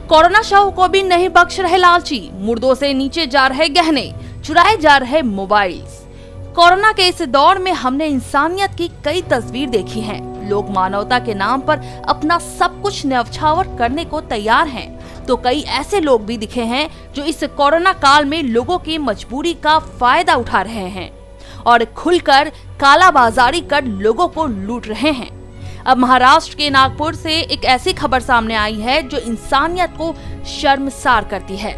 Corona शव को भी नहीं बख्श रहे लालची, मुर्दों से नीचे जा रहे गहने, चुराए जा रहे मोबाइल्स। कोरोना के इस दौर में हमने इंसानियत की कई तस्वीर देखी हैं। लोग मानवता के नाम पर अपना सब कुछ न्यौछावर करने को तैयार हैं, तो कई ऐसे लोग भी दिखे हैं जो इस कोरोना काल में लोगों की मजबूरी का फायदा उठा रहे हैं और खुलकर कालाबाजारी कर लोगों को लूट रहे हैं। अब महाराष्ट्र के नागपुर से एक ऐसी खबर सामने आई है जो इंसानियत को शर्मसार करती है।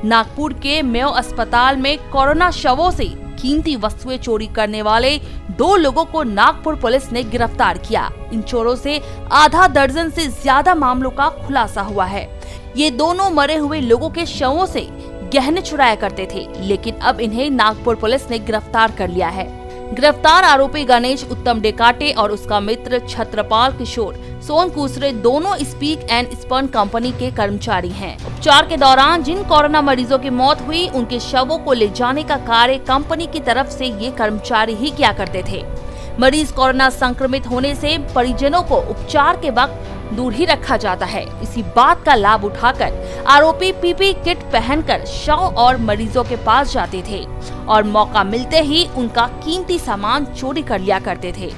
नागपुर के मेयो अस्पताल में कोरोना शवों से कीमती वस्तुएं चोरी करने वाले 2 लोगों को नागपुर पुलिस ने गिरफ्तार किया। इन चोरों से आधा दर्जन से ज्यादा मामलों का खुलासा हुआ है। ये दोनों मरे हुए लोगों के शवों से गहने चुराया करते थे, लेकिन अब इन्हें नागपुर पुलिस ने गिरफ्तार कर लिया है। गिरफ्तार आरोपी गणेश उत्तम डेकाटे और उसका मित्र छत्रपाल किशोर सोनकुसरे दोनों स्पीक एंड स्पन कंपनी के कर्मचारी हैं। उपचार के दौरान जिन कोरोना मरीजों की मौत हुई, उनके शवों को ले जाने का कार्य कंपनी की तरफ से ये कर्मचारी ही किया करते थे। मरीज कोरोना संक्रमित होने से परिजनों को उपचार के वक्त दूर ही रखा जाता है। इसी बात का लाभ उठाकर आरोपी पीपी किट पहनकर शव और मरीजों के पास जाते थे और मौका मिलते ही उनका कीमती सामान चोरी कर लिया करते थे।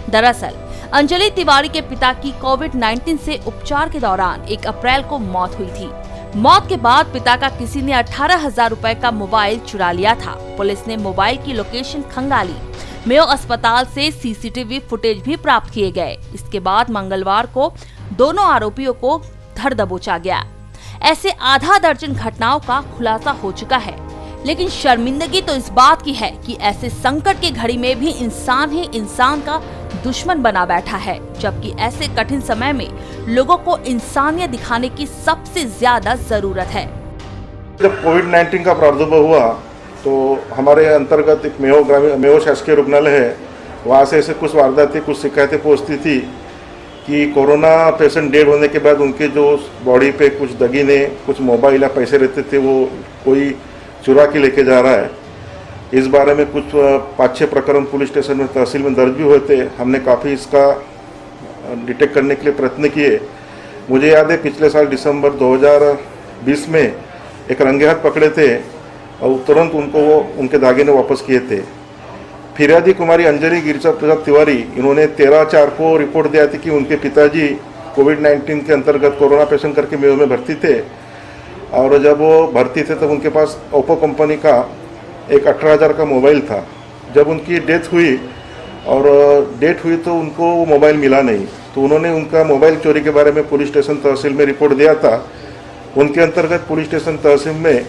दरअसल अंजलि तिवारी के पिता की कोविड-19 से उपचार के दौरान 1 अप्रैल को मौत हुई थी। मौत के बाद पिता का किसी ने 18,000 रुपए का मोबाइल चुरा लिया था। पुलिस ने मोबाइल की लोकेशन खंगाली। मेयो अस्पताल से सीसीटीवी फुटेज भी प्राप्त किए गए। इसके बाद मंगलवार को दोनों आरोपियों को धर दबोचा गया। ऐसे आधा दर्जन घटनाओं का खुलासा हो चुका है, लेकिन शर्मिंदगी तो इस बात की है कि ऐसे संकट की घड़ी में भी इंसान ही इंसान का दुश्मन बना बैठा है, जबकि ऐसे कठिन समय में लोगों को इंसानियत दिखाने की सबसे ज्यादा जरूरत है। जब कोविड-19 का प्रादुर्भाव हुआ तो हमारे अंतर्गत एक मेयो शासकीय रुग्णालय है, वहाँ से ऐसे कुछ वारदातें, कुछ शिकायतें पहुँचती थी कि कोरोना पेशेंट डेड होने के बाद उनके जो बॉडी पे कुछ दगीने, कुछ मोबाइल या पैसे रहते थे वो कोई चुरा के लेके जा रहा है। इस बारे में कुछ 5-6 प्रकरण पुलिस स्टेशन में, तहसील में दर्ज भी हुए थे। हमने काफ़ी इसका डिटेक्ट करने के लिए प्रयत्न किए। मुझे याद है पिछले साल दिसंबर 2020 में एक रंगे हाथ पकड़े थे और तुरंत उनको उनके दागिने वापस किए थे। फिरियादी कुमारी अंजलि गिरिजा प्रसाद तिवारी, इन्होंने 13/4 को रिपोर्ट दिया थी कि उनके पिताजी कोविड-19 के अंतर्गत कोरोना पेशेंट करके मेयो में भर्ती थे और जब वो भर्ती थे तब उनके पास ओप्पो कंपनी का एक 18,000 का मोबाइल था। जब उनकी डेथ हुई तो उनको वो मोबाइल मिला नहीं, तो उन्होंने उनका मोबाइल चोरी के बारे में पुलिस स्टेशन तहसील में रिपोर्ट दिया था। उनके अंतर्गत पुलिस स्टेशन तहसील में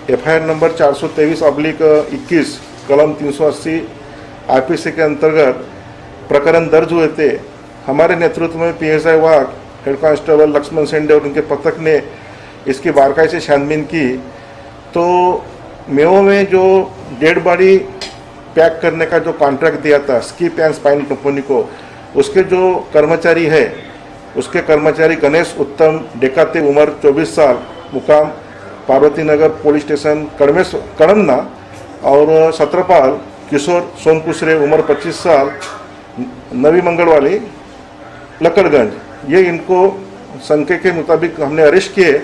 FIR नंबर 423/21 कलम 380 IPC के अंतर्गत प्रकरण दर्ज हुए थे। हमारे नेतृत्व में PSI वाघ, हेड कांस्टेबल लक्ष्मण सेंडे और उनके पथक ने इसकी बारकाई से छानबीन की। तो मेयो में जो डेड बॉडी पैक करने का जो कॉन्ट्रैक्ट दिया था स्कीप एंड स्पाइन कंपनी को, उसके जो कर्मचारी है, उसके कर्मचारी गणेश उत्तम डेकाते, उम्र 24 साल, मुकाम पार्वती नगर पुलिस स्टेशन कड़मना, और छत्रपाल किशोर सोनकुसरे, उम्र 25 साल, नवी मंगल वाली लकड़गंज, ये इनको संख्या के मुताबिक हमने अरेस्ट किए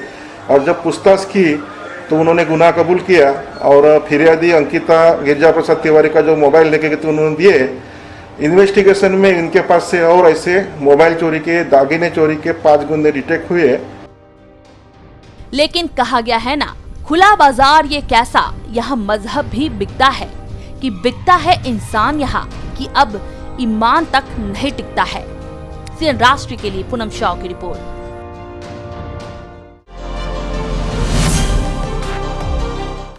और जब पूछताछ की तो उन्होंने गुनाह कबूल किया और फिरियादी अंकिता गिरिजा प्रसाद तिवारी का जो मोबाइल लेके गए थे उन्होंने दिए। इन्वेस्टिगेशन में इनके पास से और ऐसे मोबाइल चोरी के, दागिने चोरी के 5 गुने डिटेक्ट हुए। लेकिन कहा गया है ना, खुला बाजार ये कैसा, यहाँ मजहब भी बिकता है कि बिकता है इंसान यहाँ कि अब ईमान तक नहीं टिकता है। सीएन राष्ट्र के लिए पूनम शाह की रिपोर्ट।